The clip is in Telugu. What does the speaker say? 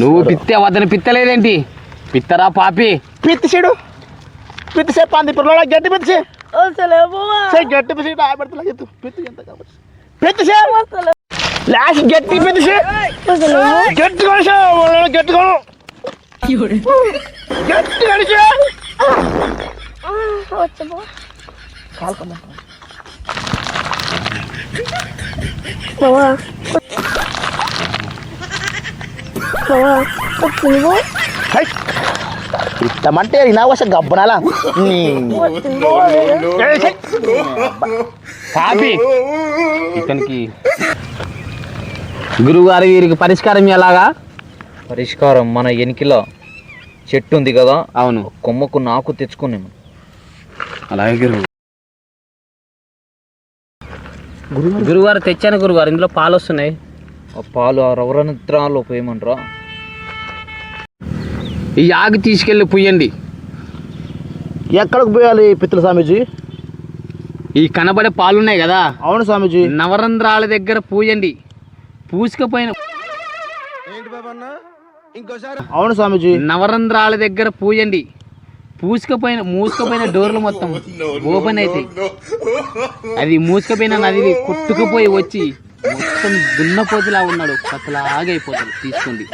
నువ్వు పిత్తే వద్దని పిత్తలేదేంటి? పిత్తరా పాపి పిత్తిసేడు పిత్తిసే పంది పిల్ల గట్టి పిత్తిసే గట్టి పిసి పెడతా ఎత్తు పిత్తి ఎంత కాబట్టి పిత్తిసే లాస్ట్ గట్టి పిత్తిసే గట్టి కొనిసే గట్టి కొను గట్టి కొనిసే కాల్కొన్నా ఇస్తామంటే నా వస గబ్బనాలా పాపి ఇతనికి గురువుగారు వీరికి పరిష్కారం ఎలాగా? పరిష్కారం మన ఎనికిలో చెట్టు ఉంది కదా, అవును, కొమ్మకు నాకు తెచ్చుకున్నాను. అలాగే గురువుగారు తెచ్చాను గురువుగారు. ఇందులో పాలు వస్తున్నాయి. ఆ పాలు ఆ రవరనిద్రాలు పోయమంటారా? ఈ ఆకు తీసుకెళ్ళి పుయ్యండి. ఎక్కడికి పోయాలి పిత్తుల స్వామీజీ? ఈ కనబడే పాలు ఉన్నాయి కదా, అవును స్వామీజీ, నవరంధ్రాల దగ్గర పూయండి. పూసుకపోయిన అవును స్వామీజీ, నవరంధ్రాల దగ్గర పూయండి. మూసుకపోయిన డోర్లు మొత్తం ఓపెన్ అవుతాయి. అది మూసుకపోయిన నది కొట్టుకుపోయి వచ్చి మొత్తం దున్నపోతులా ఉన్నాడు, కసలాగా అయిపోతాడు. తీసుకోండి.